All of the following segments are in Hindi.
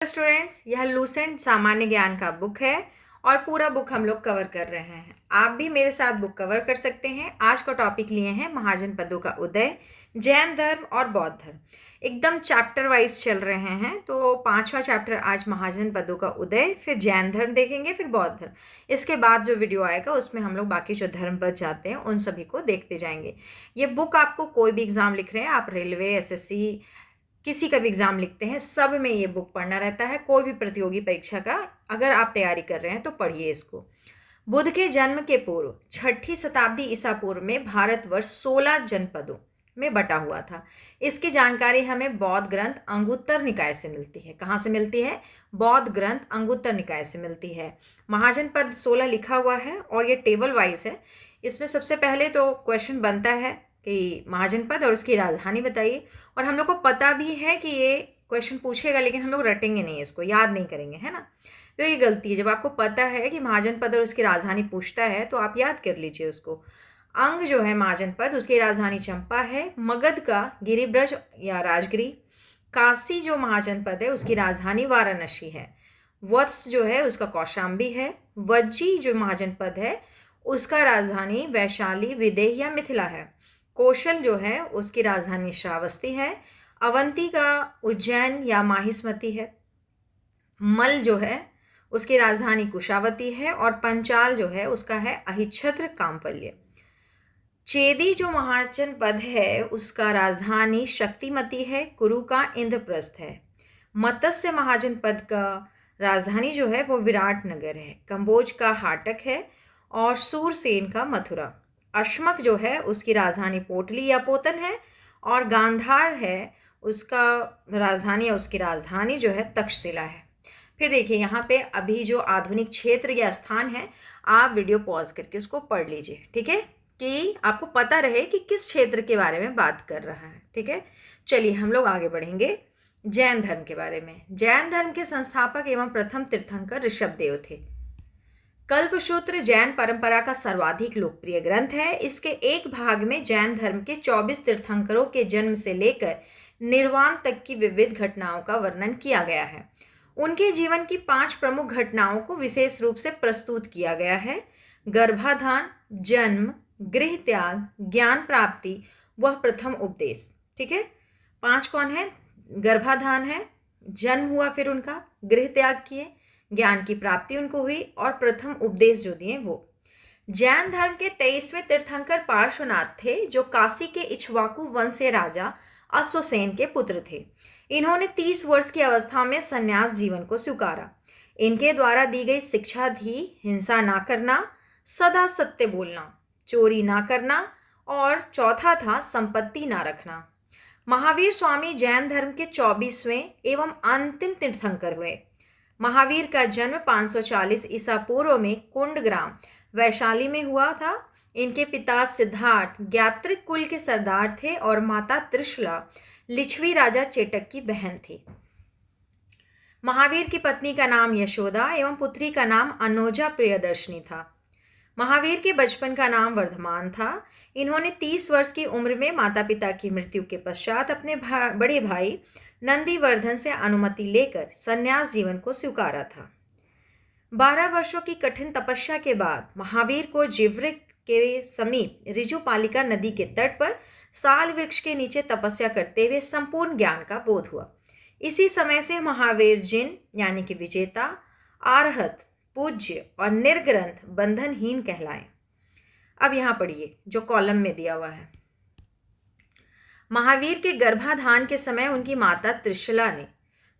स्टूडेंट्स, यह लूसेंट सामान्य ज्ञान का बुक है और पूरा बुक हम लोग कवर कर रहे हैं। आप भी मेरे साथ बुक कवर कर सकते हैं। आज का टॉपिक लिए हैं महाजनपदों का उदय, जैन धर्म और बौद्ध धर्म। एकदम चैप्टर वाइज चल रहे हैं। तो पांचवा चैप्टर आज महाजनपदों का उदय, फिर जैन धर्म देखेंगे, फिर बौद्ध धर्म। इसके बाद जो वीडियो आएगा उसमें हम लोग बाकी जो धर्म बच जाते हैं उन सभी को देखते जाएंगे। ये बुक आपको कोई भी एग्जाम लिख रहे हैं, आप रेलवे, एसएससी, किसी का भी एग्जाम लिखते हैं, सब में ये बुक पढ़ना रहता है। कोई भी प्रतियोगी परीक्षा का अगर आप तैयारी कर रहे हैं तो पढ़िए इसको। बुद्ध के जन्म के पूर्व 6ठी शताब्दी ईसा पूर्व में भारतवर्ष 16 जनपदों में बटा हुआ था। इसकी जानकारी हमें बौद्ध ग्रंथ अंगुत्तर निकाय से मिलती है। कहाँ से मिलती है? बौद्ध ग्रंथ अंगुत्तर निकाय से मिलती है। महाजनपद 16 लिखा हुआ है और ये टेबल वाइज है। इसमें सबसे पहले तो क्वेश्चन बनता है कि महाजनपद और उसकी राजधानी बताइए। और हम लोग को पता भी है कि ये क्वेश्चन पूछेगा, लेकिन हम लोग रटेंगे नहीं, इसको याद नहीं करेंगे, है ना। तो ये गलती है। जब आपको पता है कि महाजनपद और उसकी राजधानी पूछता है तो आप याद कर लीजिए उसको। अंग जो है महाजनपद, उसकी राजधानी चंपा है। मगध का गिरिब्रज या राजगिरी। काशी जो महाजनपद है उसकी राजधानी वाराणसी है। वत्स जो है उसका कौशाम्बी है। वज्जी जो महाजनपद है उसका राजधानी वैशाली, विदेह या मिथिला है। कौशल जो है उसकी राजधानी श्रावस्ती है। अवंती का उज्जैन या माहिष्मती है। मल जो है उसकी राजधानी कुशावती है और पंचाल जो है उसका है अहिच्छत्र कामपल्य। चेदी जो महाजनपद है उसका राजधानी शक्तिमती है। कुरु का इंद्रप्रस्थ है। मत्स्य महाजनपद का राजधानी जो है वो विराट नगर है। कंबोज का हाटक है और सूरसेन का मथुरा। अश्मक जो है उसकी राजधानी पोटली या पोतन है और गांधार है उसका राजधानी या उसकी राजधानी जो है तक्षशिला है। फिर देखिए यहाँ पे अभी जो आधुनिक क्षेत्र या स्थान है, आप वीडियो पॉज करके उसको पढ़ लीजिए, ठीक है, कि आपको पता रहे कि किस क्षेत्र के बारे में बात कर रहा है। ठीक है, चलिए हम लोग आगे बढ़ेंगे जैन धर्म के बारे में। जैन धर्म के संस्थापक एवं प्रथम तीर्थंकर ऋषभदेव थे। कल्पसूत्र जैन परंपरा का सर्वाधिक लोकप्रिय ग्रंथ है। इसके एक भाग में जैन धर्म के 24 तीर्थंकरों के जन्म से लेकर निर्वाण तक की विविध घटनाओं का वर्णन किया गया है। उनके जीवन की 5 प्रमुख घटनाओं को विशेष रूप से प्रस्तुत किया गया है: गर्भाधान, जन्म, गृह त्याग, ज्ञान प्राप्ति व प्रथम उपदेश। ठीक है, 5 कौन है? गर्भाधान है, जन्म हुआ, फिर उनका गृह त्याग किए, ज्ञान की प्राप्ति उनको हुई और प्रथम उपदेश जो दिए वो। जैन धर्म के 23वें तीर्थंकर पार्श्वनाथ थे, जो काशी के इक्ष्वाकु वंशीय राजा अश्वसेन के पुत्र थे। इन्होंने 30 वर्ष की अवस्था में संन्यास जीवन को स्वीकारा। इनके द्वारा दी गई शिक्षा थी हिंसा ना करना, सदा सत्य बोलना, चोरी ना करना और चौथा था संपत्ति ना रखना। महावीर स्वामी जैन धर्म के 24वें एवं अंतिम तीर्थंकर हुए। महावीर का जन्म 540 ईसा पूर्व में कुंडग्राम वैशाली में हुआ था। इनके पिता सिद्धार्थ ज्ञात्रिक कुल के सरदार थे और माता त्रिशला लिच्छवी राजा चेटक की बहन थी। महावीर की पत्नी का नाम यशोदा एवं पुत्री का नाम अनोजा प्रियदर्शनी था। महावीर के बचपन का नाम वर्धमान था। इन्होंने 30 वर्ष की उम्र में माता पिता की मृत्यु के पश्चात अपने बड़े भाई नंदीवर्धन से अनुमति लेकर संन्यास जीवन को स्वीकारा था। 12 वर्षों की कठिन तपस्या के बाद महावीर को जिव्रिक के समीप ऋजुपालिका नदी के तट पर साल वृक्ष के नीचे तपस्या करते हुए संपूर्ण ज्ञान का बोध हुआ। इसी समय से महावीर जिन यानी कि विजेता, आरहत, पूज्य और निर्ग्रंथ बंधनहीन कहलाए। अब यहाँ पढ़िए जो कॉलम में दिया हुआ है। महावीर के गर्भाधान के समय उनकी माता त्रिशला ने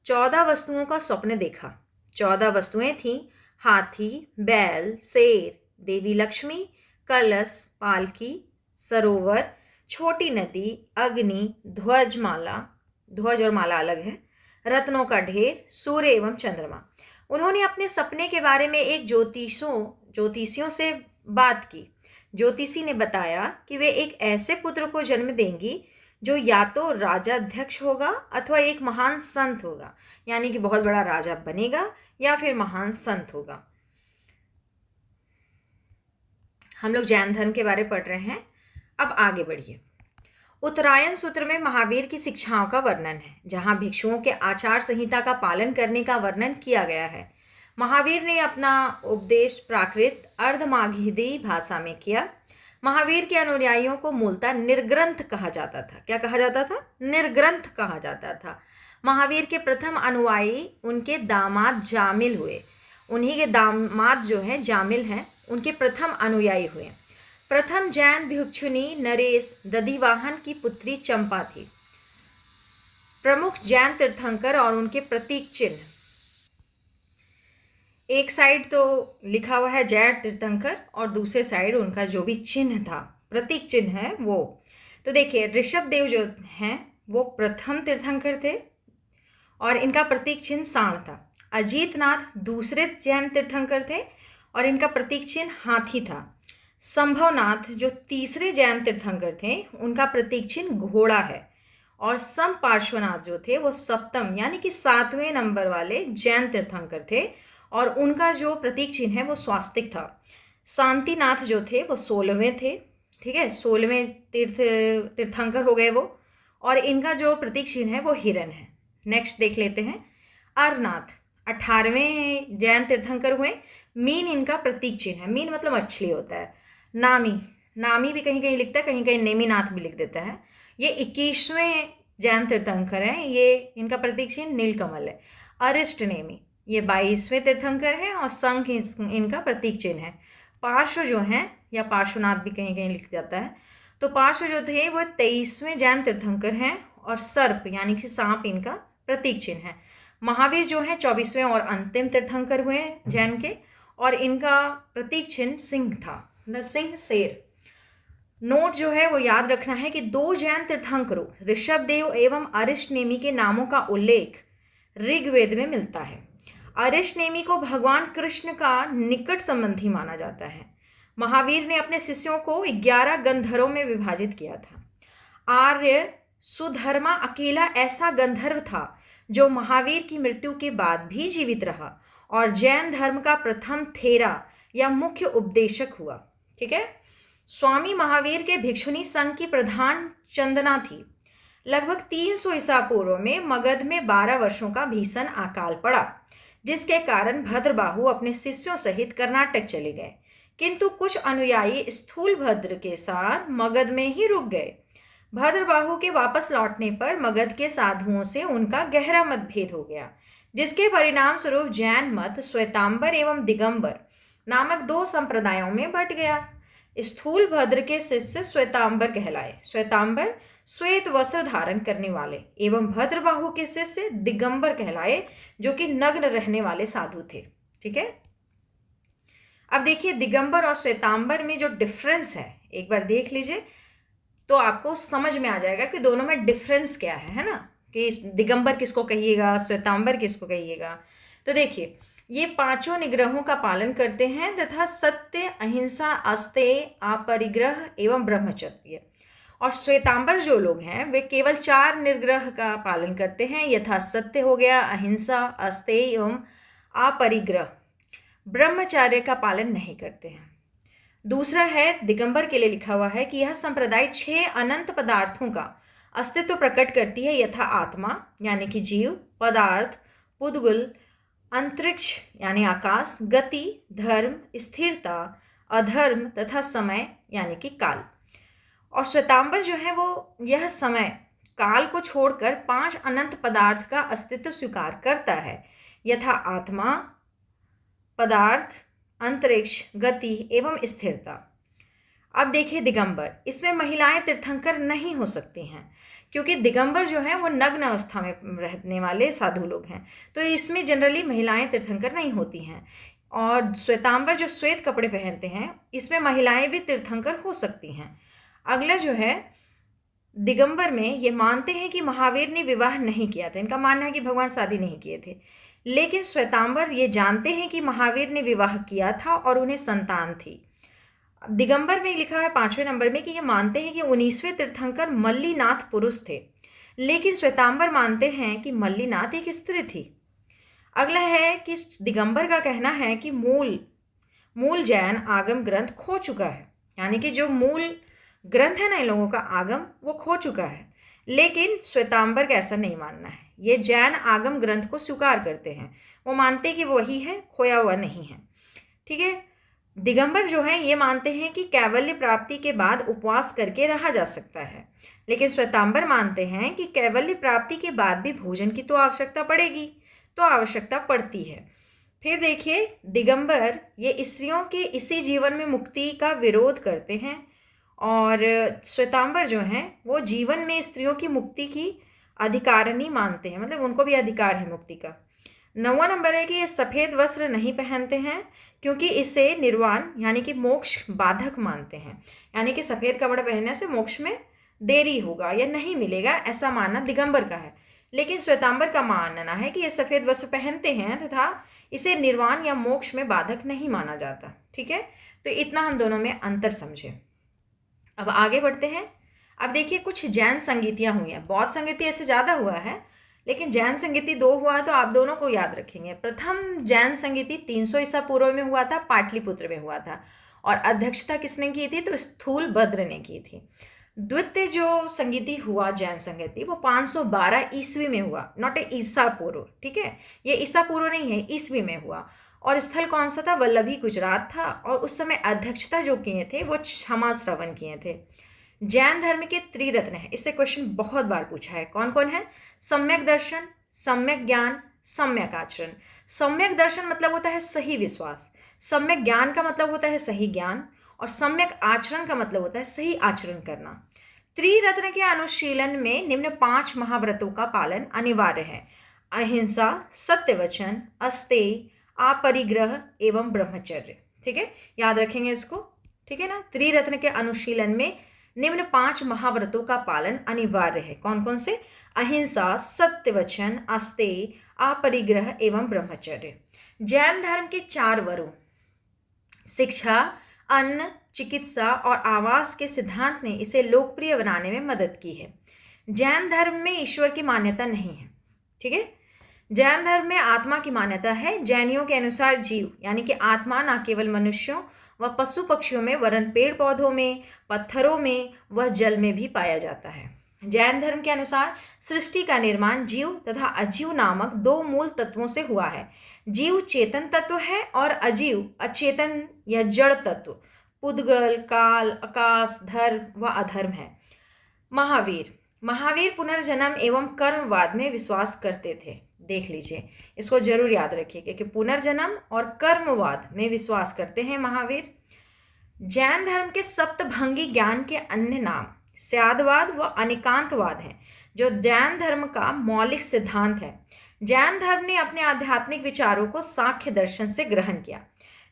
14 वस्तुओं का स्वप्न देखा। 14 वस्तुएं थीं: हाथी, बैल, शेर, देवी लक्ष्मी, कलश, पालकी, सरोवर, छोटी नदी, अग्नि, ध्वज और माला अलग है, रत्नों का ढेर, सूर्य एवं चंद्रमा। उन्होंने अपने सपने के बारे में एक ज्योतिषियों से बात की। ज्योतिषी ने बताया कि वे एक ऐसे पुत्र को जन्म देंगी जो या तो राजाध्यक्ष होगा अथवा एक महान संत होगा, यानी कि बहुत बड़ा राजा बनेगा या फिर महान संत होगा। हम लोग जैन धर्म के बारे में पढ़ रहे हैं। अब आगे बढ़िए। उत्तरायण सूत्र में महावीर की शिक्षाओं का वर्णन है, जहाँ भिक्षुओं के आचार संहिता का पालन करने का वर्णन किया गया है। महावीर ने अपना उपदेश प्राकृत अर्धमागधी भाषा में किया। महावीर के अनुयायियों को मूलतः निर्ग्रंथ कहा जाता था। क्या कहा जाता था? निर्ग्रंथ कहा जाता था। महावीर के प्रथम अनुयायी उनके दामाद जामिल हुए। उन्हीं के दामाद जो हैं जामिल हैं, उनके प्रथम अनुयायी हुए। प्रथम जैन भिक्षुनी नरेश दधिवाहन की पुत्री चंपा थी। प्रमुख जैन तीर्थंकर और उनके प्रतीक चिन्ह, एक साइड तो लिखा हुआ है जैन तीर्थंकर और दूसरे साइड उनका जो भी चिन्ह था, प्रतीक चिन्ह है वो। तो देखिए, ऋषभ देव जो हैं वो प्रथम तीर्थंकर थे और इनका प्रतीक चिन्ह सांड था। अजीतनाथ दूसरे जैन तीर्थंकर थे और इनका प्रतीक चिन्ह हाथी था। संभवनाथ जो तीसरे जैन तीर्थंकर थे, उनका प्रतीक चिन्ह घोड़ा है। और संपार्श्वनाथ जो थे वो सप्तम यानी कि 7वें नंबर वाले जैन तीर्थंकर थे और उनका जो प्रतीक चिन्ह है वो स्वास्तिक था। शांतिनाथ जो थे वो 16वें थे। ठीक है, 16वें तीर्थंकर हो गए वो, और इनका जो प्रतीक चिन्ह है वो हिरण है। नेक्स्ट देख लेते हैं, अरनाथ 18वें जैन तीर्थंकर हुए। मीन इनका प्रतीक चिन्ह है। मीन मतलब मछली होता है। नामी भी कहीं कहीं लिखता है, कहीं कहीं नेमिनाथ भी लिख देता है। ये 21वें जैन तीर्थंकर हैं। ये इनका प्रतीक चिन्ह नीलकमल है। अरिष्ट नेमी ये 22वें तीर्थंकर हैं और शंख इनका प्रतीक चिन्ह है। पार्श्व जो हैं, या पार्श्वनाथ भी कहीं कहीं लिख जाता है, तो पार्श्व जो थे वो 23वें जैन तीर्थंकर हैं और सर्प यानी कि सांप इनका प्रतीक चिन्ह है। महावीर जो है 24वें और अंतिम तीर्थंकर हुए जैन के, और इनका प्रतीक चिन्ह सिंह था, मतलब सिंह शेर। नोट जो है वो याद रखना है कि 2 जैन तीर्थंकरों ऋषभ देव एवं अरिष्ट नेमी के नामों का उल्लेख ऋग्वेद में मिलता है। अरिष्ट नेमी को भगवान कृष्ण का निकट संबंधी माना जाता है। महावीर ने अपने शिष्यों को 11 गंधर्वों में विभाजित किया था। आर्य सुधर्मा अकेला ऐसा गंधर्व था जो महावीर की मृत्यु के बाद भी जीवित रहा और जैन धर्म का प्रथम थेरा या मुख्य उपदेशक हुआ। ठीक है, स्वामी महावीर के भिक्षुनी संघ की प्रधान चंदना थी। लगभग 300 ईसा पूर्व में मगध में 12 वर्षों का भीषण अकाल पड़ा, जिसके कारण भद्रबाहु अपने शिष्यों सहित कर्नाटक चले गए, किंतु कुछ अनुयायी स्थूलभद्र के साथ मगध में ही रुक गए। भद्रबाहु के वापस लौटने पर मगध के साधुओं से उनका गहरा मतभेद हो गया, जिसके परिणाम स्वरूप जैन मत श्वेतांबर एवं दिगंबर नामक 2 संप्रदायों में बंट गया। स्थूलभद्र के शिष्य श्वेतांबर कहलाए। श्वेतांबर श्वेत वस्त्र धारण करने वाले, एवं भद्रबाहु के शिष्य दिगंबर कहलाए, जो कि नग्न रहने वाले साधु थे। ठीक है, अब देखिए दिगंबर और श्वेतांबर में जो डिफरेंस है एक बार देख लीजिए, तो आपको समझ में आ जाएगा कि दोनों में डिफरेंस क्या है ना, कि दिगंबर किसको कहिएगा, श्वेतांबर किसको कहिएगा। तो देखिए, ये 5 निग्रहों का पालन करते हैं तथा सत्य, अहिंसा, अस्तेय, अपरिग्रह एवं ब्रह्मचर्य। और श्वेतांबर जो लोग हैं वे केवल 4 निर्ग्रह का पालन करते हैं, यथा सत्य हो गया, अहिंसा, अस्तेय एवं अपरिग्रह। ब्रह्मचर्य का पालन नहीं करते हैं। दूसरा है, दिगंबर के लिए लिखा हुआ है कि यह संप्रदाय 6 अनंत पदार्थों का अस्तित्व प्रकट करती है, यथा आत्मा यानी कि जीव, पदार्थ, पुद्गल, अंतरिक्ष यानी आकाश, गति, धर्म, स्थिरता, अधर्म तथा समय यानी कि काल। और श्वेतांबर जो है वो यह समय काल को छोड़कर 5 अनंत पदार्थ का अस्तित्व स्वीकार करता है, यथा आत्मा, पदार्थ, अंतरिक्ष, गति एवं स्थिरता। अब देखिए दिगंबर, इसमें महिलाएं तीर्थंकर नहीं हो सकती हैं, क्योंकि दिगंबर जो है वो नग्न अवस्था में रहने वाले साधु लोग हैं, तो इसमें जनरली महिलाएं तीर्थंकर नहीं होती हैं। और श्वेतांबर जो श्वेत कपड़े पहनते हैं, इसमें महिलाएं भी तीर्थंकर हो सकती हैं। अगला जो है, दिगंबर में ये मानते हैं कि महावीर ने विवाह नहीं किया था। इनका मानना है कि भगवान शादी नहीं किए थे। लेकिन श्वेतांबर ये जानते हैं कि महावीर ने विवाह किया था और उन्हें संतान थी। दिगंबर में लिखा है 5वें नंबर में कि ये मानते हैं कि 19वें तीर्थंकर मल्लीनाथ पुरुष थे, लेकिन श्वेतांबर मानते हैं कि मल्लीनाथ एक स्त्री थी। अगला है कि दिगंबर का कहना है कि मूल जैन आगम ग्रंथ खो चुका है, यानी कि जो मूल ग्रंथ है ना इन लोगों का आगम, वो खो चुका है। लेकिन श्वेतांबर का ऐसा नहीं मानना है। ये जैन आगम ग्रंथ को स्वीकार करते हैं, वो मानते हैं कि वही है, खोया हुआ नहीं है। ठीक है। दिगंबर जो है ये मानते हैं कि कैवल्य प्राप्ति के बाद उपवास करके रहा जा सकता है। लेकिन श्वेतांबर मानते हैं कि कैवल्य प्राप्ति के बाद भी भोजन की तो आवश्यकता पड़ेगी, तो आवश्यकता पड़ती है। फिर देखिए, दिगंबर ये स्त्रियों के इसी जीवन में मुक्ति का विरोध करते हैं, और श्वेतांबर जो हैं वो जीवन में स्त्रियों की मुक्ति की अधिकारिणी मानते हैं, मतलब उनको भी अधिकार है मुक्ति का। 9वां नंबर है कि ये सफ़ेद वस्त्र नहीं पहनते हैं, क्योंकि इसे निर्वाण यानी कि मोक्ष बाधक मानते हैं। यानी कि सफ़ेद कपड़े पहनने से मोक्ष में देरी होगा या नहीं मिलेगा, ऐसा मानना दिगंबर का है। लेकिन श्वेतांबर का मानना है कि ये सफ़ेद वस्त्र पहनते हैं तथा इसे निर्वाण या मोक्ष में बाधक नहीं माना जाता। ठीक है, तो इतना हम दोनों में अंतर समझे। अब आगे बढ़ते हैं। अब देखिए, कुछ जैन संगीतियाँ हुई हैं। बौद्ध संगीति ऐसे ज़्यादा हुआ है, लेकिन जैन संगीति 2 हुआ है, तो आप दोनों को याद रखेंगे। प्रथम जैन संगीति 300 ईसा पूर्व में हुआ था, पाटलिपुत्र में हुआ था, और अध्यक्षता किसने की थी? तो स्थूलभद्र ने की थी। द्वितीय जो संगीति हुआ जैन संगीति, वो 512 ईस्वी में हुआ, नॉट ए ईसा पूर्व। ठीक है, ये ईसा पूर्व नहीं है, ईस्वी में हुआ। और स्थल कौन सा था? वल्लभी गुजरात था। और उस समय अध्यक्षता जो किए थे वो क्षमा श्रवण किए थे। जैन धर्म के त्रिरत्न है, इससे क्वेश्चन बहुत बार पूछा है। कौन कौन है? सम्यक दर्शन, सम्यक ज्ञान, सम्यक आचरण। सम्यक दर्शन मतलब होता है सही विश्वास, सम्यक ज्ञान का मतलब होता है सही ज्ञान, और सम्यक आचरण का मतलब होता है सही आचरण करना। त्रिरत्न के अनुशीलन में निम्न 5 महाव्रतों का पालन अनिवार्य है: अहिंसा, सत्यवचन, अस्तेय, अपरिग्रह एवं ब्रह्मचर्य। ठीक है, याद रखेंगे इसको। ठीक है ना, त्रिरत्न के अनुशीलन में निम्न 5 महाव्रतों का पालन अनिवार्य है। कौन कौन से? अहिंसा, सत्यवचन, अस्तेय, अपरिग्रह एवं ब्रह्मचर्य। जैन धर्म के 4 वरों शिक्षा, अन्न, चिकित्सा और आवास के सिद्धांत ने इसे लोकप्रिय बनाने में मदद की है। जैन धर्म में ईश्वर की मान्यता नहीं है। ठीक है, जैन धर्म में आत्मा की मान्यता है। जैनियों के अनुसार जीव यानी कि आत्मा न केवल मनुष्यों व पशु पक्षियों में, वरन पेड़ पौधों में, पत्थरों में व जल में भी पाया जाता है। जैन धर्म के अनुसार सृष्टि का निर्माण जीव तथा अजीव नामक 2 मूल तत्वों से हुआ है। जीव चेतन तत्व है और अजीव अचेतन या जड़ तत्व, पुद्गल, काल, आकाश, धर्म व अधर्म है। महावीर पुनर्जन्म एवं कर्मवाद में विश्वास करते थे। देख लीजिए, इसको जरूर याद रखिएगा कि पुनर्जन्म और कर्मवाद में विश्वास करते हैं महावीर। जैन धर्म के सप्तभंगी ज्ञान के अन्य नाम स्यादवाद व अनिकांतवाद है, जो जैन धर्म का मौलिक सिद्धांत है। जैन धर्म ने अपने आध्यात्मिक विचारों को सांख्य दर्शन से ग्रहण किया।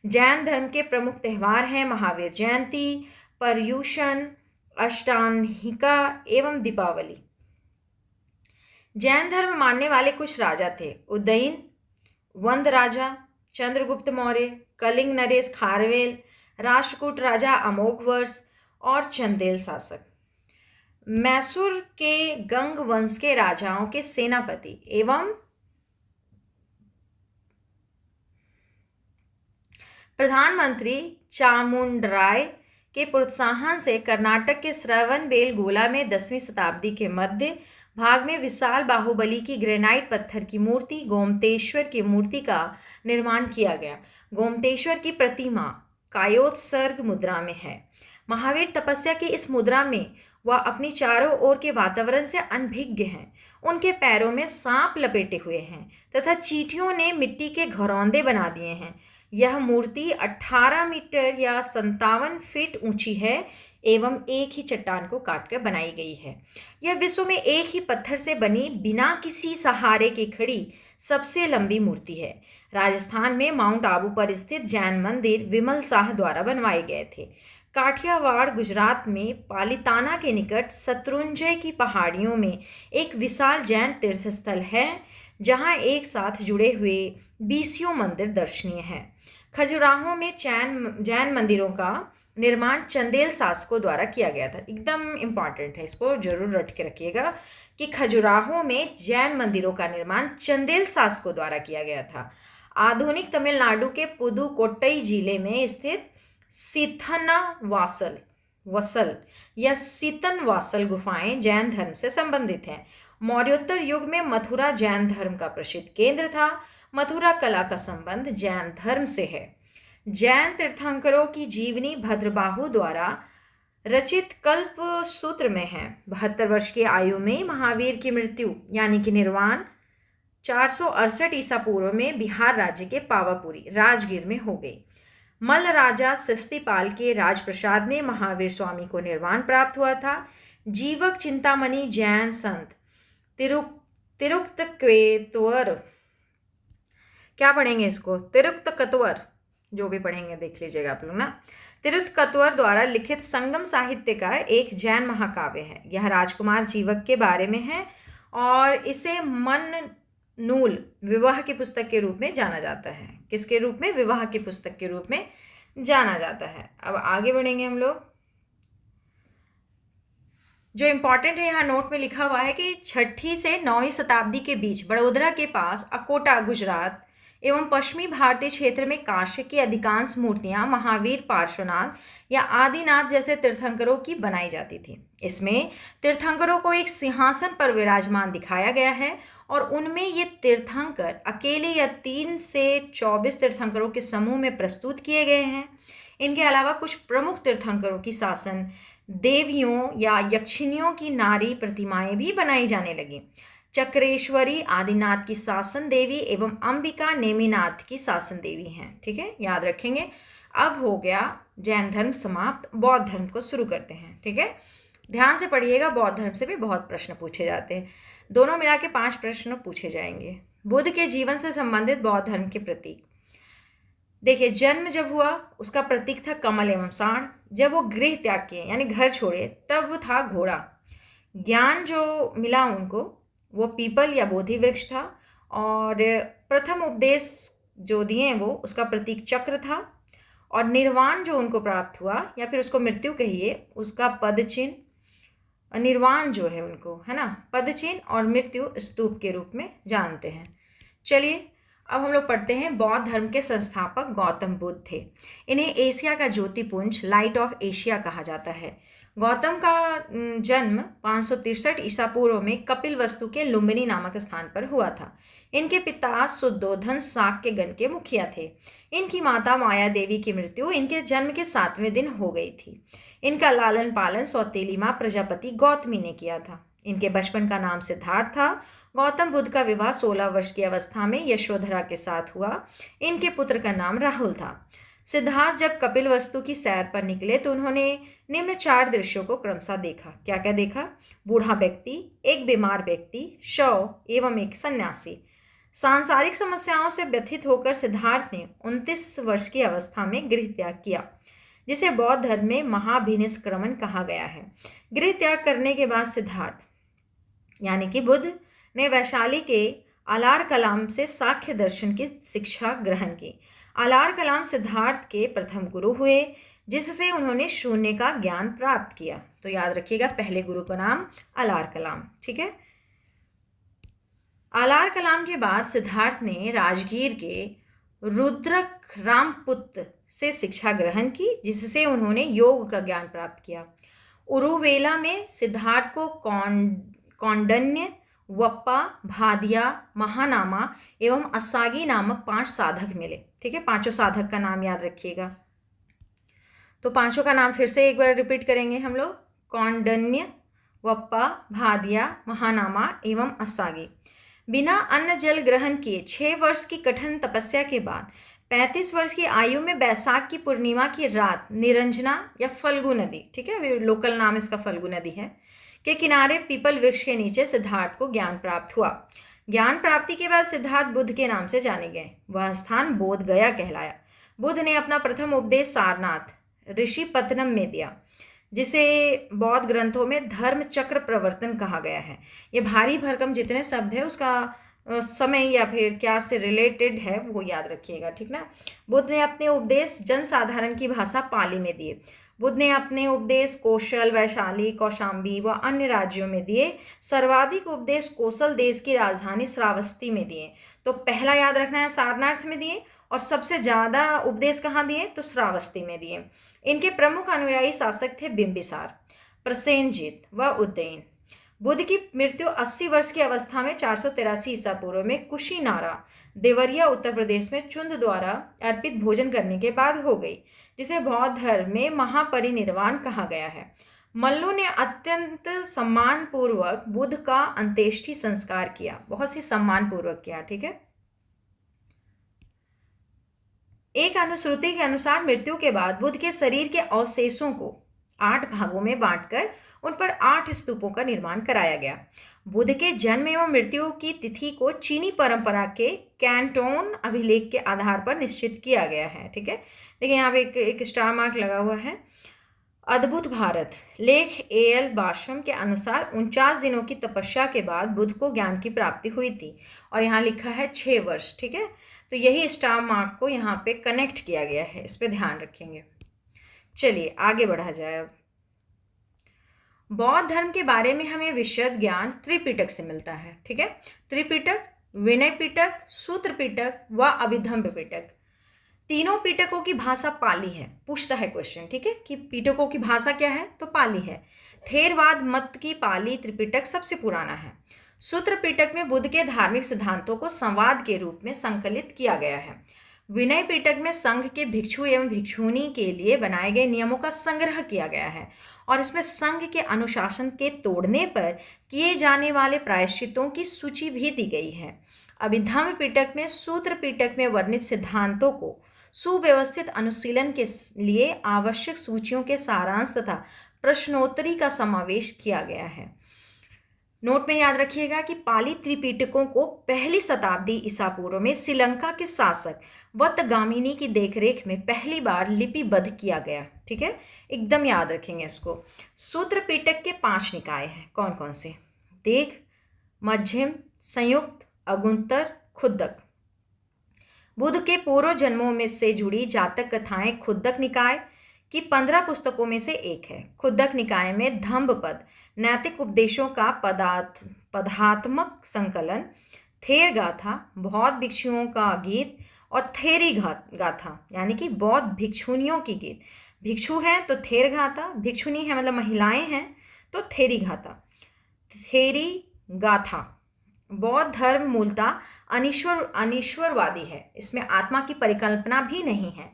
जैन धर्म के प्रमुख त्यौहार हैं महावीर जयंती, पर्युषण, अष्टाहिका एवं दीपावली। जैन धर्म मानने वाले कुछ राजा थे: उदयन, वंद राजा, चंद्रगुप्त मौर्य, कलिंग नरेश खारवेल, राष्ट्रकूट राजा अमोघवर्ष और चंदेल शासक। मैसूर के गंग वंश के राजाओं के सेनापति एवं प्रधानमंत्री चामुंडराय के प्रोत्साहन से कर्नाटक के श्रवणबेलगोला में 10वीं शताब्दी के मध्य भाग में विशाल बाहुबली की ग्रेनाइट पत्थर की मूर्ति गोमतेश्वर की मूर्ति का निर्माण किया गया। गोमतेश्वर की प्रतिमा कायोत्सर्ग मुद्रा में है। महावीर तपस्या की इस मुद्रा में वह अपनी चारों ओर के वातावरण से अनभिज्ञ हैं। उनके पैरों में सांप लपेटे हुए हैं तथा चींटियों ने मिट्टी के घरौंदे बना दिए हैं। यह मूर्ति 18 मीटर या 57 फीट ऊंची है एवं एक ही चट्टान को काटकर बनाई गई है। यह विश्व में एक ही पत्थर से बनी, बिना किसी सहारे के खड़ी सबसे लंबी मूर्ति है। राजस्थान में माउंट आबू पर स्थित जैन मंदिर विमल शाह द्वारा बनवाए गए थे। काठियावाड़ गुजरात में पालिताना के निकट शत्रुंजय की पहाड़ियों में एक विशाल जैन तीर्थस्थल है, जहां एक साथ जुड़े हुए 20 मंदिर दर्शनीय हैं। खजुराहो में जैन मंदिरों का निर्माण चंदेल शासकों द्वारा किया गया था। एकदम इम्पॉर्टेंट है, इसको जरूर रट के रखिएगा कि खजुराहो में जैन मंदिरों का निर्माण चंदेल शासकों द्वारा किया गया था। आधुनिक तमिलनाडु के पुदुकोट्टई जिले में स्थित सीथनावासल वसल या सीतनवासल गुफाएं जैन धर्म से संबंधित हैं। मौर्योत्तर युग में मथुरा जैन धर्म का प्रसिद्ध केंद्र था। मथुरा कला का संबंध जैन धर्म से है। जैन तीर्थंकरों की जीवनी भद्रबाहु द्वारा रचित कल्प सूत्र में है। 72 वर्ष की आयु में महावीर की मृत्यु यानी कि निर्वाण 468 ईसा पूर्व में बिहार राज्य के पावापुरी राजगीर में हो गई। मल्ल राजा सिस्तिपाल के राजप्रसाद में महावीर स्वामी को निर्वाण प्राप्त हुआ था। जीवक चिंतामणि जैन संत तिरुक्तक्वेत्वर, क्या पढ़ेंगे इसको, तिरुक्तकत्वर, जो भी पढ़ेंगे देख लीजिएगा आप लोग ना। तिरुक्तकत्वर द्वारा लिखित संगम साहित्य का एक जैन महाकाव्य है। यह राजकुमार जीवक के बारे में है और इसे मन नूल विवाह की पुस्तक के रूप में जाना जाता है। किसके रूप में? विवाह की पुस्तक के रूप में जाना जाता है। अब आगे बढ़ेंगे हम लोग। जो इम्पॉर्टेंट है यहाँ नोट में लिखा हुआ है कि 6वीं से 9वीं शताब्दी के बीच बड़ोदरा के पास अकोटा गुजरात एवं पश्चिमी भारतीय क्षेत्र में कांस्य की अधिकांश मूर्तियां महावीर, पार्श्वनाथ या आदिनाथ जैसे तीर्थंकरों की बनाई जाती थी। इसमें तीर्थंकरों को एक सिंहासन पर विराजमान दिखाया गया है और उनमें ये तीर्थंकर अकेले या 3 से 24 तीर्थंकरों के समूह में प्रस्तुत किए गए हैं। इनके अलावा कुछ प्रमुख तीर्थंकरों की शासन देवियों या यक्षिणियों की नारी प्रतिमाएं भी बनाई जाने लगी। चक्रेश्वरी आदिनाथ की शासन देवी एवं अंबिका नेमिनाथ की शासन देवी हैं। ठीक है, याद रखेंगे। अब हो गया जैन धर्म समाप्त, बौद्ध धर्म को शुरू करते हैं। ठीक है, ध्यान से पढ़िएगा, बौद्ध धर्म से भी बहुत प्रश्न पूछे जाते हैं। दोनों मिला के 5 प्रश्न पूछे जाएंगे। बुद्ध के जीवन से संबंधित बौद्ध धर्म के प्रतीक। देखिए, जन्म जब हुआ उसका प्रतीक था कमल एवं साढ़। जब वो गृह त्याग किए यानी घर छोड़े तब वो था घोड़ा। ज्ञान जो मिला उनको वो पीपल या बोधि वृक्ष था। और प्रथम उपदेश जो दिए वो उसका प्रतीक चक्र था। और निर्वाण जो उनको प्राप्त हुआ या फिर उसको मृत्यु कहिए, उसका पद चिन्ह, निर्वाण जो है उनको, है ना, पद चिन्ह और मृत्यु स्तूप के रूप में जानते हैं। चलिए अब हम लोग पढ़ते हैं। बौद्ध धर्म के संस्थापक गौतम बुद्ध थे। इन्हें एशिया का ज्योतिपुंज, लाइट ऑफ एशिया कहा जाता है। गौतम का जन्म 563 ईसा पूर्व में कपिलवस्तु के लुम्बिनी नामक स्थान पर हुआ था। इनके पिता शुद्धोधन शाक्य गण के मुखिया थे। इनकी माता माया देवी की मृत्यु इनके जन्म के 7वें दिन हो गई थी। इनका लालन पालन सौतेली माँ प्रजापति गौतमी ने किया था। इनके बचपन का नाम सिद्धार्थ था। गौतम बुद्ध का विवाह 16 वर्ष की अवस्था में यशोधरा के साथ हुआ। इनके पुत्र का नाम राहुल था। सिद्धार्थ जब कपिलवस्तु की सैर पर निकले तो उन्होंने निम्न 4 दृश्यों को क्रमशः देखा। क्या क्या देखा? बूढ़ा व्यक्ति, एक बीमार व्यक्ति, शव एवं एक सन्यासी। सांसारिक समस्याओं से व्यथित होकर सिद्धार्थ ने 29 वर्ष की अवस्था में गृह त्याग किया, जिसे बौद्ध धर्म में महाभिनिष्क्रमण कहा गया है। गृह त्याग करने के बाद सिद्धार्थ यानी कि बुद्ध ने वैशाली के आलार कलाम से सांख्य दर्शन की शिक्षा ग्रहण की। आलार कलाम सिद्धार्थ के प्रथम गुरु हुए, जिससे उन्होंने शून्य का ज्ञान प्राप्त किया। तो याद रखिएगा, पहले गुरु का नाम आलार कलाम। ठीक है, आलार कलाम के बाद सिद्धार्थ ने राजगीर के रुद्रक रामपुत्र से शिक्षा ग्रहण की, जिससे उन्होंने योग का ज्ञान प्राप्त किया। उरुवेला में सिद्धार्थ को कौंडन्य, वप्पा, भादिया, महानामा एवं असागी नामक 5 साधक मिले। ठीक है, 5 साधक का नाम याद रखिएगा। तो 5 का नाम फिर से एक बार रिपीट करेंगे हम लोग। कौंडन्य, वप्पा, भादिया, महानामा एवं असागी। बिना अन्न जल ग्रहण किए 6 वर्ष की कठिन तपस्या के बाद 35 वर्ष की आयु में बैसाख की पूर्णिमा की रात निरंजना या फल्गु नदी, ठीक है, लोकल नाम इसका फल्गु नदी है, के किनारे पीपल वृक्ष के नीचे सिद्धार्थ को ज्ञान प्राप्त हुआ। ज्ञान प्राप्ति के बाद सिद्धार्थ बुद्ध के नाम से जाने गए। वह स्थान बोध गया कहलाया। बुद्ध ने अपना प्रथम उपदेश सारनाथ ऋषि पत्तनम में दिया, जिसे बौद्ध ग्रंथों में धर्म चक्र प्रवर्तन कहा गया है। ये भारी भरकम जितने शब्द है उसका समय या फिर क्या से रिलेटेड है वो याद रखिएगा। ठीक ना। बुद्ध ने अपने उपदेश जनसाधारण की भाषा पाली में दिए। बुद्ध ने अपने उपदेश कौशल, वैशाली, कौशाम्बी व अन्य राज्यों में दिए। सर्वाधिक उपदेश कौशल देश की राजधानी श्रावस्ती में दिए। तो पहला याद रखना है सारनाथ में दिए और सबसे ज़्यादा उपदेश कहाँ दिए? तो श्रावस्ती में दिए। इनके प्रमुख अनुयायी शासक थे बिंबिसार, प्रसेनजीत व उदयन। बुद्ध की मृत्यु 80 वर्ष की अवस्था में 483 ईसा पूर्व में कुशीनारा, देवरिया, उत्तर प्रदेश में चुंद द्वारा अर्पित भोजन करने के बाद हो गई, जिसे बौद्ध धर्म में महापरिनिर्वाण कहा गया है। मल्लों ने अत्यंत सम्मानपूर्वक बुद्ध का अंत्येष्टि संस्कार किया, बहुत ही सम्मानपूर्वक किया। ठीक है। एक अनुश्रुति के अनुसार मृत्यु के बाद बुद्ध के शरीर के अवशेषों को 8 भागों में बांटकर उन पर 8 स्तूपों का निर्माण कराया गया। बुद्ध के जन्म एवं मृत्यु की तिथि को चीनी परंपरा के कैंटोन अभिलेख के आधार पर निश्चित किया गया है। ठीक है। देखिए यहाँ पे एक स्टार मार्क लगा हुआ है। अद्भुत भारत लेख एएल बाशम के अनुसार 49 दिनों की तपस्या के बाद बुद्ध को ज्ञान की प्राप्ति हुई थी, और यहाँ लिखा है 6 वर्ष। ठीक है। तो यही स्टार मार्क को यहाँ पे कनेक्ट किया गया है, इस पे ध्यान रखेंगे। चलिए आगे बढ़ा जाए। अब बौद्ध धर्म के बारे में हमें विशद ज्ञान त्रिपिटक से मिलता है। ठीक है। त्रिपिटक, विनय पिटक, सूत्र पिटक व अभिधम्म पिटक, तीनों पिटकों की भाषा पाली है। पूछता है क्वेश्चन, ठीक है, कि पिटकों की भाषा क्या है? तो पाली है। थेरवाद मत की पाली त्रिपिटक सबसे पुराना है। सूत्र पिटक में बुद्ध के धार्मिक सिद्धांतों को संवाद के रूप में संकलित किया गया है। विनय पिटक में संघ के भिक्षु एवं भिक्षुणी के लिए बनाए गए नियमों का संग्रह किया गया है, और इसमें संघ के अनुशासन के तोड़ने पर किए जाने वाले प्रायश्चितों की सूची भी दी गई है। अभिधम्म पिटक में सूत्र पिटक में वर्णित सिद्धांतों को सुव्यवस्थित अनुशीलन के लिए आवश्यक सूचियों के सारांश तथा प्रश्नोत्तरी का समावेश किया गया है। नोट में याद रखिएगा कि पाली त्रिपिटकों को पहली शताब्दी ईसा पूर्व में श्रीलंका के शासक वत्तगामिनी की देखरेख में पहली बार लिपिबद्ध किया गया। ठीक है, एकदम याद रखेंगे इसको। सूत्र पिटक के 5 निकाय हैं। कौन कौन से? दीर्घ, मध्यम, संयुक्त, अगुंतर, खुद्दक। बुद्ध के पूर्व जन्मों में से जुड़ी जातक कथाएं खुद्दक निकाय की 15 पुस्तकों में से एक है। खुद्दक निकाय में धम्मपद, नैतिक उपदेशों का पदात्मक संकलन, थेर गाथा, बौद्ध भिक्षुओं का गीत, और थेरी गाथा यानी कि बौद्ध भिक्षुनियों की गीत। भिक्षु हैं तो थेर गाथा, भिक्षुनी है मतलब महिलाएं हैं तो थेरी गाथा। थेरी गाथा। बौद्ध धर्म मूलतः अनीश्वरवादी है, इसमें आत्मा की परिकल्पना भी नहीं है।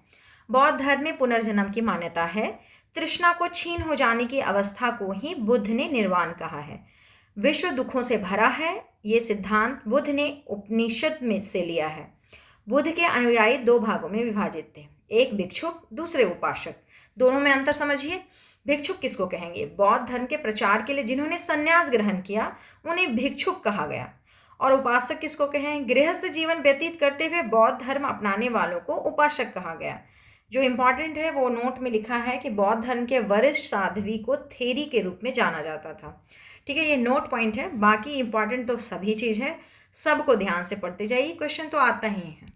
बौद्ध धर्म में पुनर्जन्म की मान्यता है। तृष्णा को छीन हो जाने की अवस्था को ही बुद्ध ने निर्वाण कहा है। विश्व दुखों से भरा है, ये सिद्धांत बुद्ध ने उपनिषद में से लिया है। बुद्ध के अनुयायी 2 भागों में विभाजित थे, एक भिक्षुक, दूसरे उपासक। दोनों में अंतर समझिए। भिक्षुक किसको कहेंगे? बौद्ध धर्म के प्रचार के लिए जिन्होंने संन्यास ग्रहण किया उन्हें भिक्षुक कहा गया। और उपासक किसको कहें? गृहस्थ जीवन व्यतीत करते हुए बौद्ध धर्म अपनाने वालों को उपासक कहा गया। जो इंपॉर्टेंट है वो नोट में लिखा है कि बौद्ध धर्म के वरिष्ठ साध्वी को थेरी के रूप में जाना जाता था। ठीक है, ये नोट पॉइंट है, बाकी इंपॉर्टेंट तो सभी चीज़ है, सबको ध्यान से पढ़ते जाइए, क्वेश्चन तो आता ही है।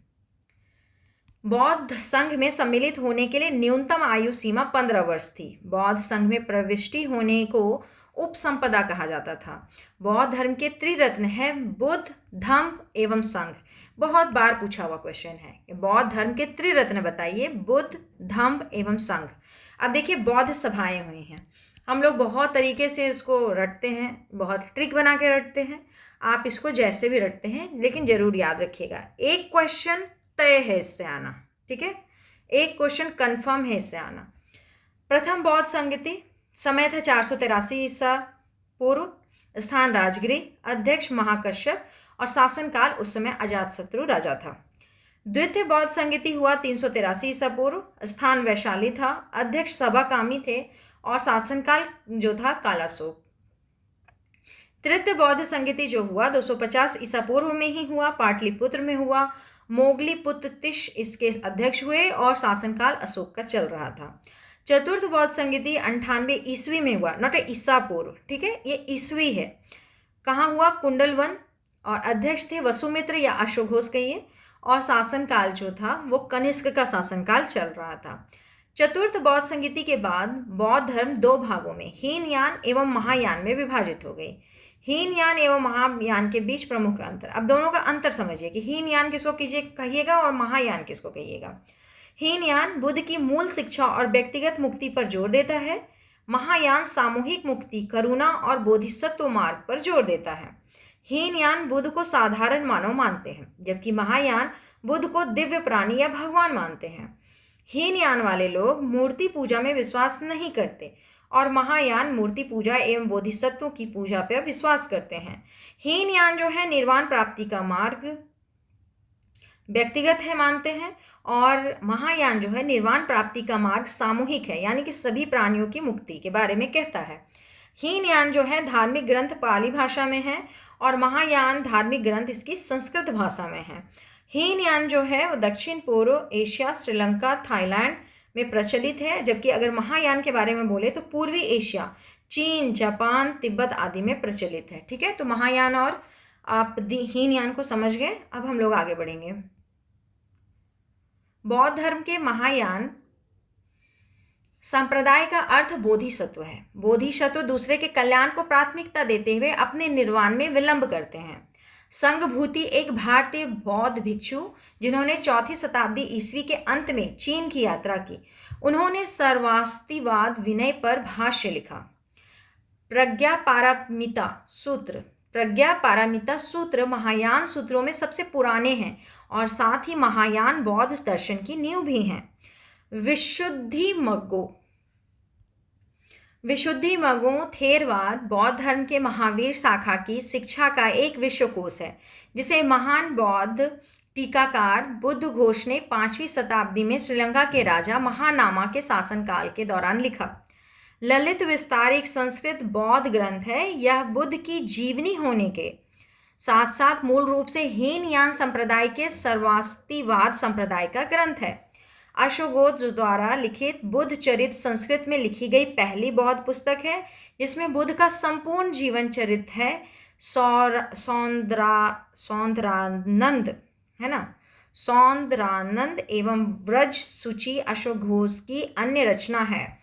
बौद्ध संघ में सम्मिलित होने के लिए न्यूनतम आयु सीमा 15 वर्ष थी। बौद्ध संघ में प्रविष्टि होने को उपसंपदा कहा जाता था। बौद्ध धर्म के त्रिरत्न है बुद्ध, धम्म एवं संघ। बहुत बार पूछा हुआ क्वेश्चन है, बौद्ध धर्म के त्रिरत्न बताइए, बुद्ध, धम्म एवं संघ। अब देखिए बौद्ध सभाएं हुई हैं, हम लोग बहुत तरीके से इसको रटते हैं, बहुत ट्रिक बना के रटते हैं। आप इसको जैसे भी रटते हैं लेकिन जरूर याद रखिएगा, एक क्वेश्चन तय है इससे आना। ठीक है, एक क्वेश्चन कंफर्म है इससे आना। प्रथम बौद्ध संगति, समय था 483 ईसा पूर्व, स्थान राजगिरी, अध्यक्ष महाकश्यप, और शासनकाल उस समय अजातशत्रु राजा था। द्वितीय बौद्ध संगति हुआ 383 ईसा पूर्व, स्थान वैशाली था, अध्यक्ष सभाकामी थे, और शासनकाल जो था कालाशोक। तृतीय बौद्ध संगति जो हुआ 250 ईसा पूर्व में ही हुआ, पाटलिपुत्र में हुआ। मोगलीपुत्र तिश इसके अध्यक्ष हुए और शासनकाल अशोक का चल रहा था। चतुर्थ बौद्ध संगति 98 ईस्वी में हुआ, नॉट ईसा पूर्व। ठीक है, ये ईस्वी है। कहाँ हुआ? कुंडलवन, और अध्यक्ष थे वसुमित्र या अश्वघोष कहिए, और शासनकाल जो था वो कनिष्क का शासनकाल चल रहा था। चतुर्थ बौद्ध संगति के बाद बौद्ध धर्म 2 भागों में हीनयान एवं महायान में विभाजित हो गई। हीनयान एवं महायान के बीच प्रमुख अंतर। अब दोनों का अंतर समझिए कि हीनयान किसको कहिएगा और महायान किसको कहिएगा। हीनयान बुद्ध की मूल शिक्षा और व्यक्तिगत मुक्ति पर जोर देता है। महायान सामूहिक मुक्ति, करुणा और बोधिसत्व मार्ग पर जोर देता है। हीनयान बुद्ध को साधारण मानव मानते हैं, जबकि महायान बुद्ध को दिव्य प्राणी या भगवान मानते हैं। हीनयान वाले लोग मूर्ति पूजा में विश्वास नहीं करते और महायान मूर्ति पूजा एवं बोधिसत्वों की पूजा पर विश्वास करते हैं। हीनयान जो है निर्वाण प्राप्ति का मार्ग व्यक्तिगत है मानते हैं, और महायान जो है निर्वाण प्राप्ति का मार्ग सामूहिक है, यानी कि सभी प्राणियों की मुक्ति के बारे में कहता है। हीनयान जो है धार्मिक ग्रंथ पाली भाषा में है और महायान धार्मिक ग्रंथ इसकी संस्कृत भाषा में है। हीनयान जो है वो दक्षिण पूर्व एशिया, श्रीलंका, थाईलैंड में प्रचलित है, जबकि अगर महायान के बारे में बोले तो पूर्वी एशिया, चीन, जापान, तिब्बत आदि में प्रचलित है। ठीक है, तो महायान और आप हीनयान को समझ गए। अब हम लोग आगे बढ़ेंगे। बौद्ध धर्म के महायान संप्रदाय का अर्थ बोधिसत्व है। बोधिसत्व दूसरे के कल्याण को प्राथमिकता देते हुए अपने निर्वाण में विलंब करते हैं। संघभूति एक भारतीय बौद्ध भिक्षु जिन्होंने 4वीं शताब्दी ईस्वी के अंत में चीन की यात्रा की, उन्होंने सर्वास्तिवाद विनय पर भाष्य लिखा। प्रज्ञा पारमिता सूत्र महायान सूत्रों में सबसे पुराने हैं और साथ ही महायान बौद्ध दर्शन की नींव भी हैं। विशुद्धिमग्गो थेरवाद बौद्ध धर्म के महावीर शाखा की शिक्षा का एक विश्वकोश है, जिसे महान बौद्ध टीकाकार बुद्ध घोष ने 5वीं शताब्दी में श्रीलंका के राजा महानामा के शासनकाल के दौरान लिखा। ललित विस्तार एक संस्कृत बौद्ध ग्रंथ है। यह बुद्ध की जीवनी होने के साथ साथ मूल रूप से हीनयान संप्रदाय के सर्वास्तिवाद संप्रदाय का ग्रंथ है। अशोक द्वारा लिखित बुद्ध चरित संस्कृत में लिखी गई पहली बौद्ध पुस्तक है, जिसमें बुद्ध का संपूर्ण जीवन चरित है। सौंदरानंद एवं व्रज सूची अशोक घोष की अन्य रचना है।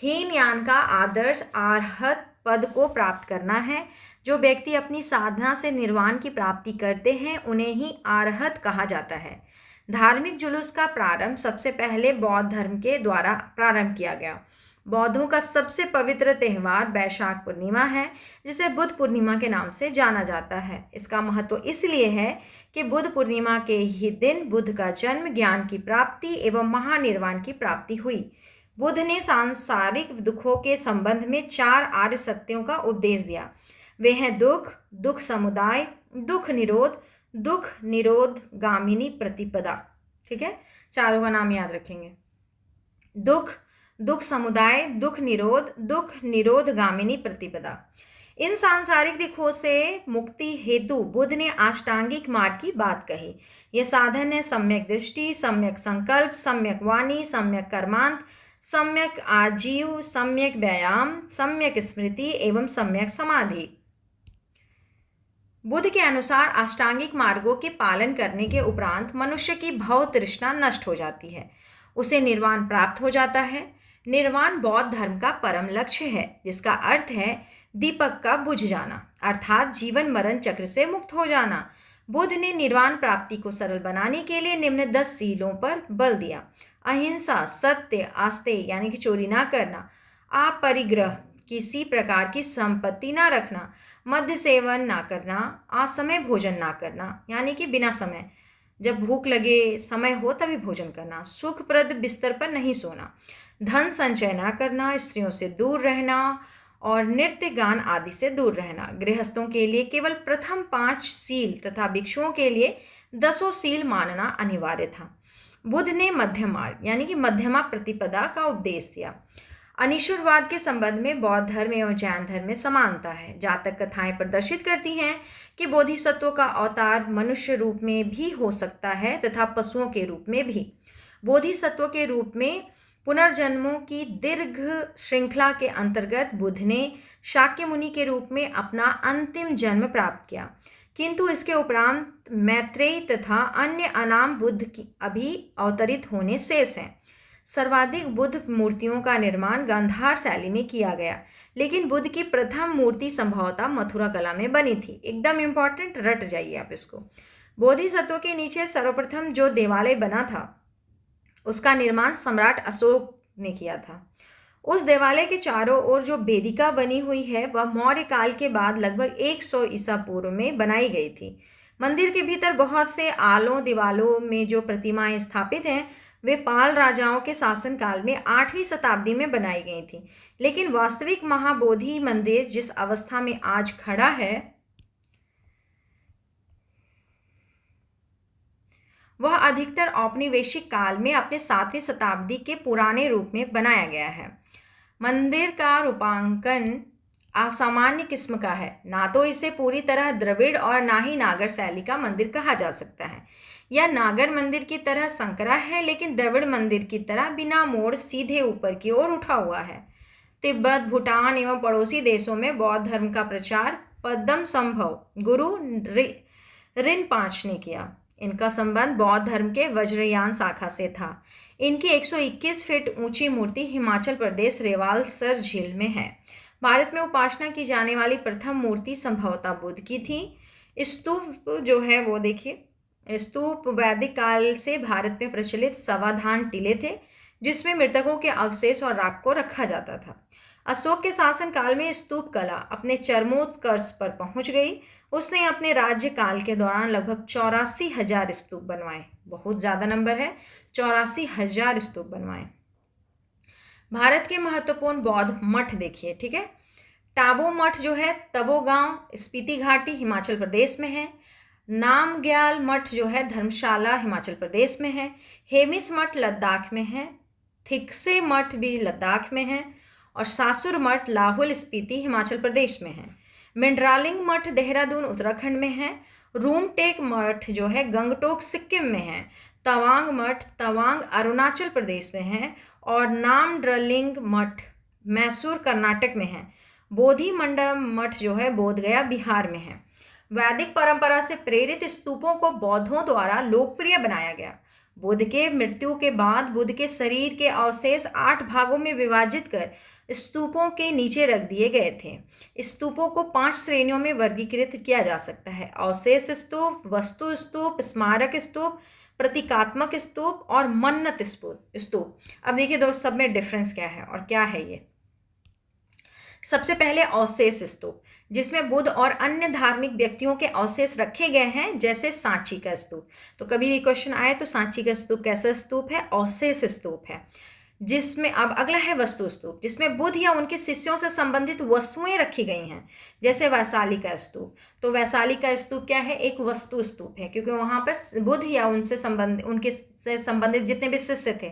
हीनयान का आदर्श अरहत पद को प्राप्त करना है। जो व्यक्ति अपनी साधना से निर्वाण की प्राप्ति करते हैं उन्हें ही अरहत कहा जाता है। धार्मिक जुलूस का प्रारंभ सबसे पहले बौद्ध धर्म के द्वारा प्रारंभ किया गया। बौद्धों का सबसे पवित्र त्यौहार वैशाख पूर्णिमा है, जिसे बुद्ध पूर्णिमा के नाम से जाना जाता है। इसका महत्व इसलिए है कि बुद्ध पूर्णिमा के ही दिन बुद्ध का जन्म, ज्ञान की प्राप्ति एवं महानिर्वाण की प्राप्ति हुई। बुद्ध ने सांसारिक दुखों के संबंध में 4 आर्य सत्यों का उपदेश दिया। वे हैं दुख, दुख समुदाय, दुख निरोध गामिनी प्रतिपदा। ठीक है, चारों का नाम याद रखेंगे। दुख समुदाय, दुख निरोध गामिनी प्रतिपदा। इन सांसारिक दुखों से मुक्ति हेतु बुद्ध ने अष्टांगिक मार्ग की बात कही। यह साधन है सम्यक दृष्टि, सम्यक संकल्प, सम्यक वाणी, सम्यक कर्मांत, सम्यक आजीव, सम्यक व्यायाम, सम्यक स्मृति एवं सम्यक समाधि। बुद्ध के अनुसार अष्टांगिक मार्गों के पालन करने के उपरांत मनुष्य की भव तृष्णा नष्ट हो जाती है, उसे निर्वाण प्राप्त हो जाता है। निर्वाण बौद्ध धर्म का परम लक्ष्य है, जिसका अर्थ है दीपक का बुझ जाना, अर्थात जीवन मरण चक्र से मुक्त हो जाना। बुद्ध ने निर्वाण प्राप्ति को सरल बनाने के लिए निम्न 10 सीलों पर बल दिया। अहिंसा, सत्य, आस्तेय यानी कि चोरी ना करना, अपरिग्रह किसी प्रकार की संपत्ति ना रखना, मद्य सेवन ना करना, असमय भोजन ना करना यानी कि बिना समय, जब भूख लगे समय हो तभी भोजन करना, सुखप्रद बिस्तर पर नहीं सोना, धन संचय ना करना, स्त्रियों से दूर रहना और नृत्य गान आदि से दूर रहना। गृहस्थों के लिए केवल प्रथम 5 सील तथा भिक्षुओं के लिए 10 सील मानना अनिवार्य था। बुद्ध ने मध्यम मार्ग यानी कि मध्यमा प्रतिपदा का उपदेश दिया। अनीश्वरवाद के संबंध में बौद्ध धर्म एवं जैन धर्म में समानता है। जातक कथाएं प्रदर्शित करती हैं कि बोधिसत्वों का अवतार मनुष्य रूप में भी हो सकता है तथा पशुओं के रूप में भी। बोधिसत्वों के रूप में पुनर्जन्मों की दीर्घ श्रृंखला के अंतर्गत बुद्ध ने शाक्य मुनि के रूप में अपना अंतिम जन्म प्राप्त किया, किंतु इसके उपरांत मैत्रेय तथा अन्य अनाम बुद्ध की अभी अवतरित होने शेष हैं। सर्वाधिक बुद्ध मूर्तियों का निर्माण गांधार शैली में किया गया, लेकिन बुद्ध की प्रथम मूर्ति संभवतः मथुरा कला में बनी थी। एकदम इंपॉर्टेंट, रट जाइए आप इसको। बोधिसत्व के नीचे सर्वप्रथम जो देवालय बना था उसका निर्माण सम्राट अशोक ने किया था। उस देवालय के चारों ओर जो वेदिका बनी हुई है वह मौर्य काल के बाद लगभग 100 ईसा पूर्व में बनाई गई थी। मंदिर के भीतर बहुत से आलों दीवालों में जो प्रतिमाएं स्थापित हैं वे पाल राजाओं के शासनकाल में 8वीं शताब्दी में बनाई गई थी, लेकिन वास्तविक महाबोधि मंदिर जिस अवस्था में आज खड़ा है वह अधिकतर औपनिवेशिक काल में अपने 7वीं शताब्दी के पुराने रूप में बनाया गया है। मंदिर का रूपांकन असामान्य किस्म का है। ना तो इसे पूरी तरह द्रविड़ और ना ही नागर शैली का मंदिर कहा जा सकता है। यह नागर मंदिर की तरह संकरा है, लेकिन द्रविड़ मंदिर की तरह बिना मोड़ सीधे ऊपर की ओर उठा हुआ है। तिब्बत, भूटान एवं पड़ोसी देशों में बौद्ध धर्म का प्रचार पद्म संभव गुरु रिनपांच ने किया। इनका संबंध बौद्ध धर्म के वज्रयान शाखा से था। इनकी 121 फीट ऊंची मूर्ति हिमाचल प्रदेश रेवालसर झील में है। भारत में उपासना की जाने वाली प्रथम मूर्ति संभवतः बुद्ध की थी। स्तूप जो है वो देखिए, स्तूप वैदिक काल से भारत में प्रचलित समाधान टीले थे जिसमें मृतकों के अवशेष और राख को रखा जाता था। अशोक के शासनकाल में स्तूप कला अपने चरमोत्कर्ष पर पहुंच गई। उसने अपने राज्य काल के दौरान लगभग 84,000 स्तूप बनवाए। बहुत ज़्यादा नंबर है, 84,000 स्तूप बनवाए। भारत के महत्वपूर्ण बौद्ध मठ देखिए, ठीक है। टाबो मठ जो है तबो गांव स्पीति घाटी हिमाचल प्रदेश में है। नामग्याल मठ जो है धर्मशाला हिमाचल प्रदेश में है। हेमिस मठ लद्दाख में है। थिकसे मठ भी लद्दाख में है और सासुर मठ लाहौल स्पीति हिमाचल प्रदेश में है। मिंड्रालिंग मठ देहरादून उत्तराखंड में है। रूमटेक मठ जो है गंगटोक सिक्किम में है। तवांग मठ तवांग अरुणाचल प्रदेश में है और नामड्रलिंग मठ मैसूर कर्नाटक में है। बोधि मंडप मठ जो है बोधगया बिहार में है। वैदिक परंपरा से प्रेरित स्तूपों को बौद्धों द्वारा लोकप्रिय बनाया गया। बुद्ध के मृत्यु के बाद बुद्ध के शरीर के अवशेष 8 भागों में विभाजित कर स्तूपों के नीचे रख दिए गए थे। स्तूपों को 5 श्रेणियों में वर्गीकृत किया जा सकता है: अवशेष स्तूप, वस्तु स्तूप, स्मारक स्तूप, प्रतीकात्मक स्तूप और मन्नत स्तूप। अब देखिए दोस्त, सब में डिफरेंस क्या है और क्या है ये। सबसे पहले अवशेष स्तूप, जिसमें बुद्ध और अन्य धार्मिक व्यक्तियों के अवशेष रखे गए हैं, जैसे सांची का स्तूप। तो कभी भी क्वेश्चन आए तो सांची का स्तूप कैसा स्तूप है? अवशेष स्तूप है। जिसमें अब अगला है वस्तु स्तूप, जिसमें बुद्ध या उनके शिष्यों से संबंधित वस्तुएं रखी गई हैं, जैसे वैशाली का स्तूप। तो वैशाली का स्तूप क्या है? एक वस्तु स्तूप है, क्योंकि वहाँ पर बुद्ध या उनके से संबंधित जितने भी शिष्य थे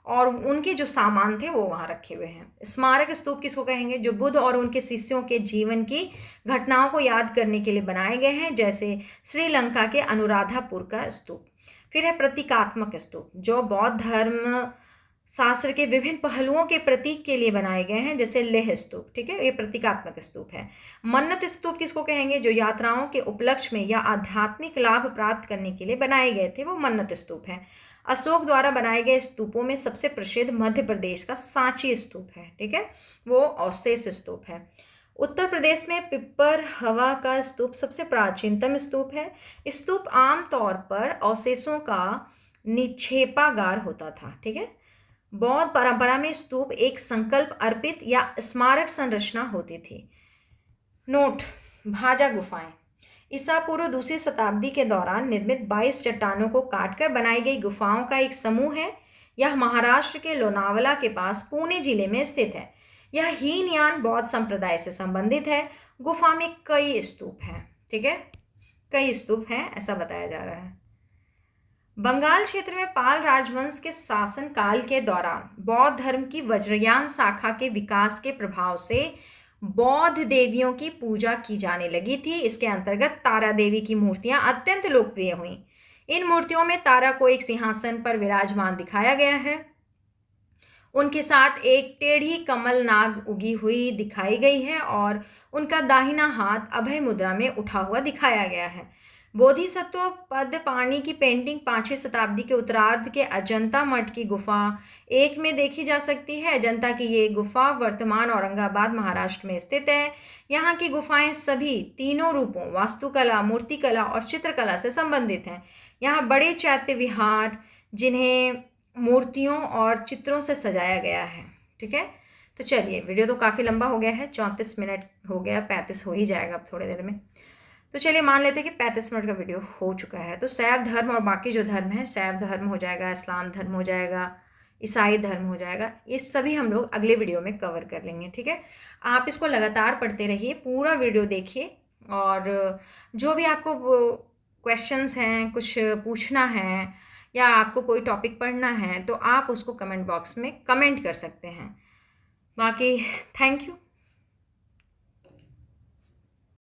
और उनके जो सामान थे वो वहाँ रखे हुए हैं। स्मारक स्तूप किसको कहेंगे? जो बुद्ध और उनके शिष्यों के जीवन की घटनाओं को याद करने के लिए बनाए गए हैं, जैसे श्रीलंका के अनुराधापुर का स्तूप। फिर है प्रतीकात्मक स्तूप, जो बौद्ध धर्म शास्त्र के विभिन्न पहलुओं के प्रतीक के लिए बनाए गए हैं, जैसे लेह स्तूप। ठीक है, ये प्रतीकात्मक स्तूप है। मन्नत स्तूप किसको कहेंगे? जो यात्राओं के उपलक्ष्य में या आध्यात्मिक लाभ प्राप्त करने के लिए बनाए गए थे, वो मन्नत स्तूप है। अशोक द्वारा बनाए गए स्तूपों में सबसे प्रसिद्ध मध्य प्रदेश का सांची स्तूप है। ठीक है, वो अवशेष स्तूप है। उत्तर प्रदेश में पिप्पर हवा का स्तूप सबसे प्राचीनतम स्तूप है। स्तूप आमतौर पर अवशेषों का निक्षेपागार होता था। ठीक है, बौद्ध परंपरा में स्तूप एक संकल्प अर्पित या स्मारक संरचना होती थी। नोट: भाजा गुफाएं ईसा पूर्व 2वीं शताब्दी के दौरान निर्मित 22 चट्टानों को काटकर बनाई गई गुफाओं का एक समूह है। यह महाराष्ट्र के लोनावला के पास पुणे जिले में स्थित है। यह हीनयान बौद्ध संप्रदाय से संबंधित है। गुफा में कई स्तूप हैं। ठीक है, कई स्तूप हैं ऐसा बताया जा रहा है। बंगाल क्षेत्र में पाल राजवंश के शासन काल के दौरान बौद्ध धर्म की वज्रयान शाखा के विकास के प्रभाव से बौद्ध देवियों की पूजा की जाने लगी थी। इसके अंतर्गत तारा देवी की मूर्तियां अत्यंत लोकप्रिय हुईं। इन मूर्तियों में तारा को एक सिंहासन पर विराजमान दिखाया गया है। उनके साथ एक टेढ़ी कमल नाग उगी हुई दिखाई गई है और उनका दाहिना हाथ अभय मुद्रा में उठा हुआ दिखाया गया है। बोधिसत्व पद पाणी की पेंटिंग 5वीं शताब्दी के उत्तरार्ध के अजंता मठ की गुफा 1 में देखी जा सकती है। अजंता की ये गुफा वर्तमान औरंगाबाद महाराष्ट्र में स्थित है। यहाँ की गुफाएं सभी तीनों रूपों वास्तुकला, मूर्तिकला और चित्रकला से संबंधित हैं। यहाँ बड़े चैत्य विहार जिन्हें मूर्तियों और चित्रों से सजाया गया है। ठीक है, तो चलिए, वीडियो तो काफ़ी लंबा हो गया है, 34 मिनट हो गया, 35 हो ही जाएगा अब थोड़ी देर में। तो चलिए मान लेते हैं कि 35 मिनट का वीडियो हो चुका है। तो शैव धर्म और बाकी जो धर्म है, शैव धर्म हो जाएगा, इस्लाम धर्म हो जाएगा, ईसाई धर्म हो जाएगा, ये सभी हम लोग अगले वीडियो में कवर कर लेंगे। ठीक है, आप इसको लगातार पढ़ते रहिए, पूरा वीडियो देखिए, और जो भी आपको क्वेश्चंस हैं, कुछ पूछना है या आपको कोई टॉपिक पढ़ना है, तो आप उसको कमेंट बॉक्स में कमेंट कर सकते हैं। बाकी थैंक यू।